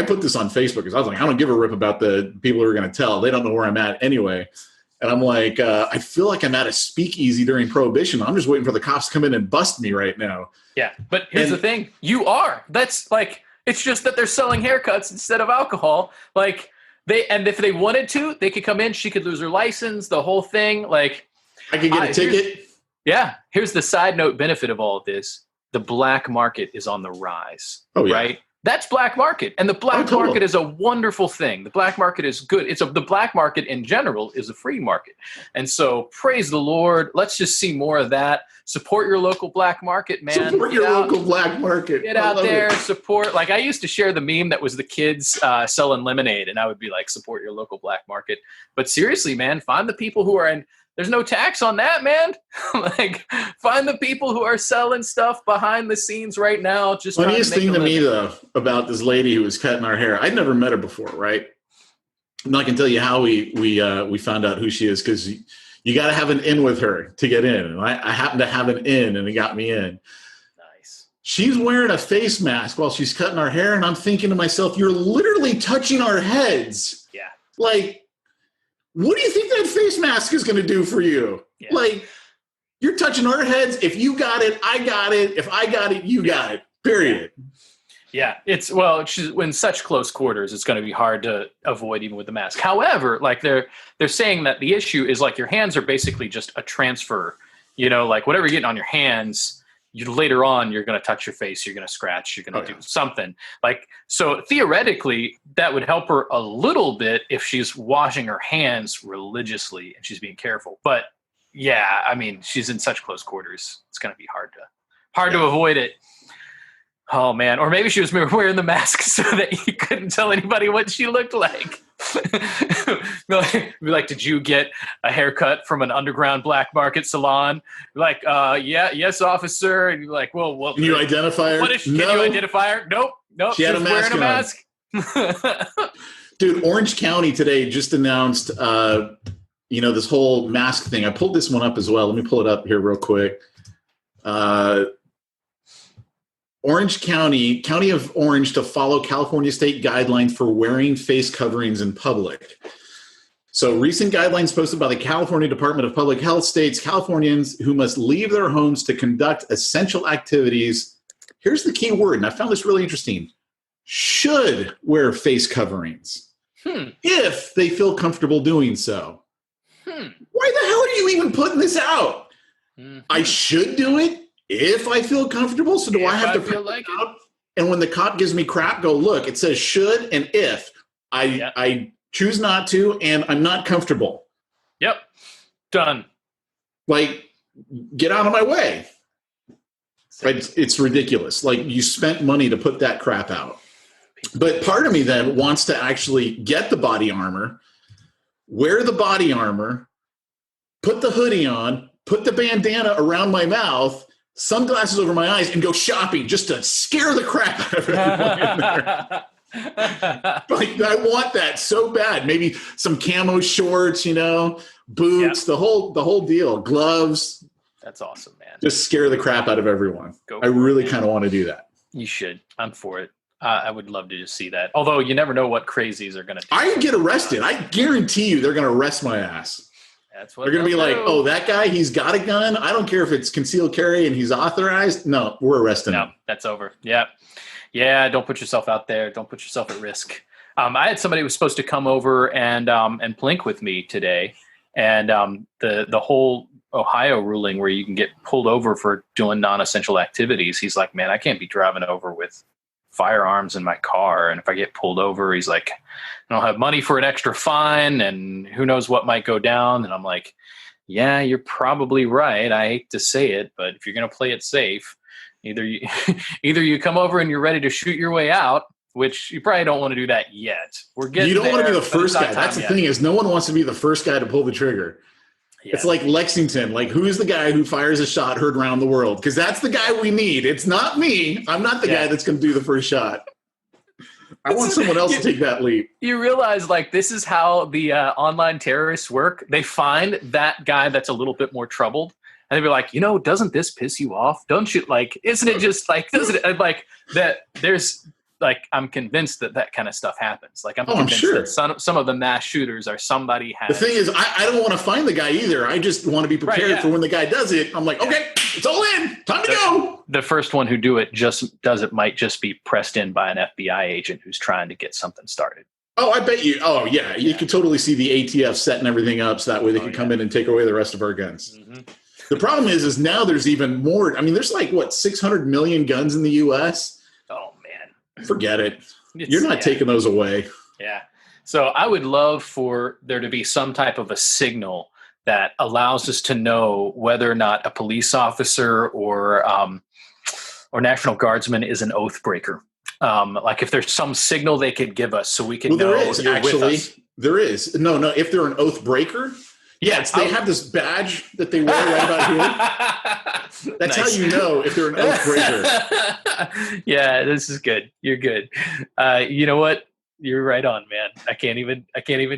put this on Facebook because I was like, I don't give a rip about the people who are going to tell. They don't know where I'm at anyway. And I'm like, I feel like I'm at a speakeasy during Prohibition. I'm just waiting for the cops to come in and bust me right now. Yeah. But here's the thing. You are. That's like, it's just that they're selling haircuts instead of alcohol. Like, And if they wanted to, they could come in. She could lose her license, the whole thing. Like, I could get a ticket. Here's the side note benefit of all of this. The black market is on the rise. Oh, yeah. Right? That's black market. And the black market is a wonderful thing. The black market is good. The black market in general is a free market. And so praise the Lord. Let's just see more of that. Support your local black market, man. Support your local black market. Get out there, support. Like, I used to share the meme that was the kids selling lemonade, and I would be like, support your local black market. But seriously, man, find the people who are in. There's no tax on that, man. Like, find the people who are selling stuff behind the scenes right now. Just funniest thing to me, though, about this lady who was cutting our hair, I'd never met her before, right? And I can tell you how we found out who she is, because you got to have an in with her to get in. And I happened to have an in, and it got me in. Nice. She's wearing a face mask while she's cutting our hair, and I'm thinking to myself, you're literally touching our heads. Yeah. Like, what do you think that face mask is going to do for you? Yeah. Like, you're touching our heads. If you got it, I got it. If I got it, you got it. Period. Yeah. She's in such close quarters, it's going to be hard to avoid even with the mask. However, like they're saying that the issue is like your hands are basically just a transfer, like whatever you're getting on your hands, later on, you're going to touch your face, you're going to scratch, you're going to do something. Like, so theoretically, that would help her a little bit if she's washing her hands religiously and she's being careful. But yeah, I mean, she's in such close quarters. It's going to be hard to avoid it. Oh man. Or maybe she was wearing the mask so that you couldn't tell anybody what she looked like. Be like, did you get a haircut from an underground black market salon? Like, yes, officer. And you're like, well, can you identify her? Can you identify her? Nope. She had wearing a mask. Dude, Orange County today just announced, this whole mask thing. I pulled this one up as well. Let me pull it up here real quick. Orange County of Orange to follow California state guidelines for wearing face coverings in public. So recent guidelines posted by the California Department of Public Health states Californians who must leave their homes to conduct essential activities. Here's the key word, and I found this really interesting. Should wear face coverings if they feel comfortable doing so. Why the hell are you even putting this out? I should do it if I feel comfortable. So do I have to feel like it out? And when the cop gives me crap, go, look, it says should and if. I choose not to, and I'm not comfortable. Yep. Done. Like, get out of my way. Right? It's ridiculous. Like, you spent money to put that crap out. But part of me then wants to actually get the body armor, wear the body armor, put the hoodie on, put the bandana around my mouth, sunglasses over my eyes, and go shopping just to scare the crap out of everyone in there. Like, I want that so bad. Maybe some camo shorts, boots, the whole deal, gloves. That's awesome, man. Just scare the crap out of everyone. I really kind of want to do that. You should. I'm for it. I would love to just see that. Although you never know what crazies are going to do. I get arrested. I guarantee you they're going to arrest my ass. That's what they're going to be like, oh, that guy, he's got a gun. I don't care if it's concealed carry and he's authorized. No, we're arresting him. That's over. Yeah. Yeah. Don't put yourself out there. Don't put yourself at risk. I had somebody who was supposed to come over and plink with me today. And the whole Ohio ruling where you can get pulled over for doing non-essential activities. He's like, man, I can't be driving over with firearms in my car. And if I get pulled over, he's like, I don't have money for an extra fine and who knows what might go down. And I'm like, yeah, you're probably right. I hate to say it, but if you're going to play it safe, either you come over and you're ready to shoot your way out, which you probably don't want to do that yet. You don't want to be the first guy. That's the thing is no one wants to be the first guy to pull the trigger. Yeah. It's like Lexington. Like, who's the guy who fires a shot heard around the world? Because that's the guy we need. It's not me. I'm not the guy that's going to do the first shot. I want someone else to take that leap. You realize, like, this is how the online terrorists work. They find that guy that's a little bit more troubled. And they'd be like, doesn't this piss you off? Don't you, like, isn't it just like, doesn't it, like, that there's, like, I'm convinced that kind of stuff happens. Like, I'm convinced that some of the mass shooters are somebody has. The thing is, I don't want to find the guy either. I just want to be prepared for when the guy does it. I'm like, okay, it's all in. Time to go. The first one who might just be pressed in by an FBI agent who's trying to get something started. Oh, I bet you. Oh, yeah. You could totally see the ATF setting everything up so that way they could come in and take away the rest of our guns. Mm-hmm. The problem is now there's even more. I mean, there's like, 600 million guns in the U.S.? Oh, man. Forget it. You're not taking those away. Yeah. So I would love for there to be some type of a signal that allows us to know whether or not a police officer or National Guardsman is an oath breaker. Like if there's some signal they could give us so we can know there is, actually. There is. No. If they're an oath breaker, yes, they have this badge that they wear right about here. That's how you know if they're an oath breaker. Yeah, this is good. You're good. You know what? You're right on, man. I can't even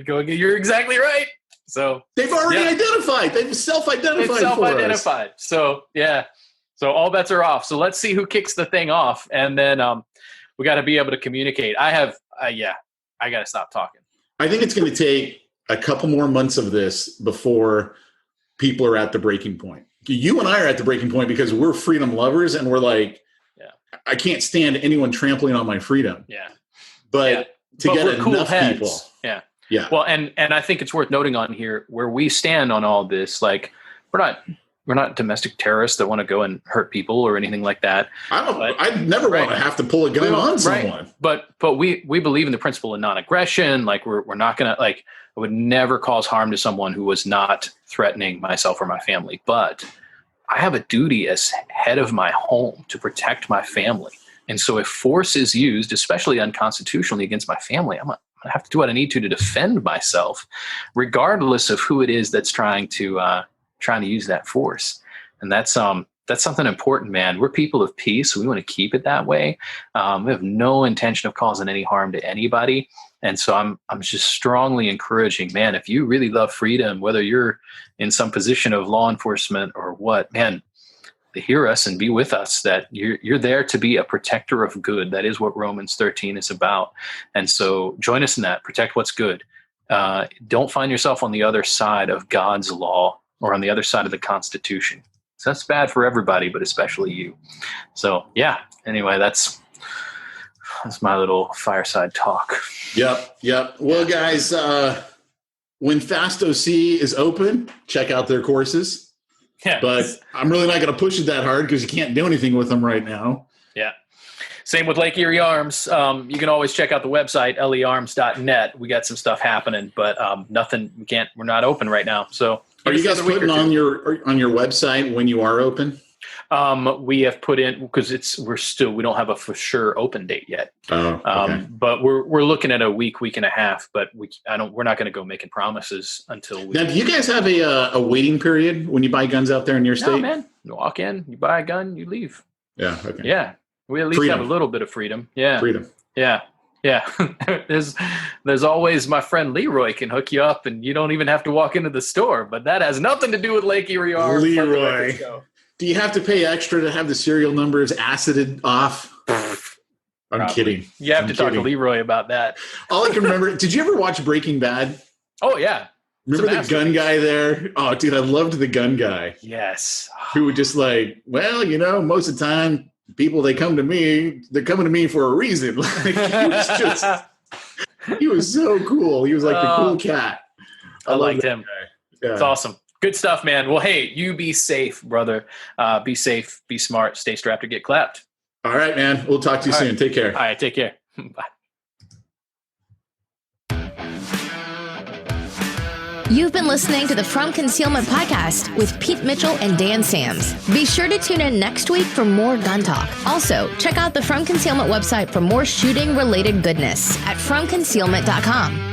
go again. You're exactly right. So they've already identified. They've self-identified. So yeah. So all bets are off. So let's see who kicks the thing off, and then we got to be able to communicate. I got to stop talking. I think it's going to take a couple more months of this before people are at the breaking point. You and I are at the breaking point because we're freedom lovers, and we're like, I can't stand anyone trampling on my freedom. Yeah. But get enough people. Yeah. Yeah. Well, and I think it's worth noting on here where we stand on all this. Like, we're not domestic terrorists that want to go and hurt people or anything like that. I'd never want to have to pull a gun on someone. But we believe in the principle of non-aggression. Like we're not going to, like, I would never cause harm to someone who was not threatening myself or my family. But I have a duty as head of my home to protect my family. And so if force is used, especially unconstitutionally against my family, I'm going to have to do what I need to defend myself, regardless of who it is that's trying to use that force. And that's something important, man. We're people of peace. So we want to keep it that way. We have no intention of causing any harm to anybody. And so I'm just strongly encouraging, man, if you really love freedom, whether you're in some position of law enforcement or what, man, to hear us and be with us, that you're there to be a protector of good. That is what Romans 13 is about. And so join us in that. Protect what's good. Don't find yourself on the other side of God's law or on the other side of the Constitution. So that's bad for everybody, but especially you. So yeah, anyway, that's my little fireside talk. Yep. Well, guys, when Fast OC is open, check out their courses. Yeah. But I'm really not going to push it that hard because you can't do anything with them right now. Yeah. Same with Lake Erie Arms. You can always check out the website, learms.net. We got some stuff happening, but nothing. We're not open right now. So are you guys putting on your website when you are open? We have put in, because we don't have a for sure open date yet. Oh, okay. But we're looking at a week and a half, but we're not going to go making promises until we. Now, do you guys have a waiting period when you buy guns out there in your state? No, man. You walk in, you buy a gun, you leave. Yeah. Okay. Yeah. We at least have a little bit of freedom. Yeah. Freedom. Yeah. Yeah. There's always my friend Leroy can hook you up and you don't even have to walk into the store, but that has nothing to do with Lake Erie Arms. Leroy. Do you have to pay extra to have the serial numbers acided off? I'm kidding. You have to talk to Leroy about that. All I can remember, did you ever watch Breaking Bad? Oh, yeah. Remember the gun guy there? Oh, dude, I loved the gun guy. Yes. Who would just like, well, most of the time, people, they're coming to me for a reason. Like, he was so cool. He was like the cool cat. I liked him. Yeah. It's awesome. Good stuff, man. Well, hey, you be safe, brother. Be safe, be smart, stay strapped or get clapped. All right, man. We'll talk to you soon. Take care. All right, take care. Bye. You've been listening to the From Concealment Podcast with Pete Mitchell and Dan Sams. Be sure to tune in next week for more gun talk. Also, check out the From Concealment website for more shooting-related goodness at FromConcealment.com.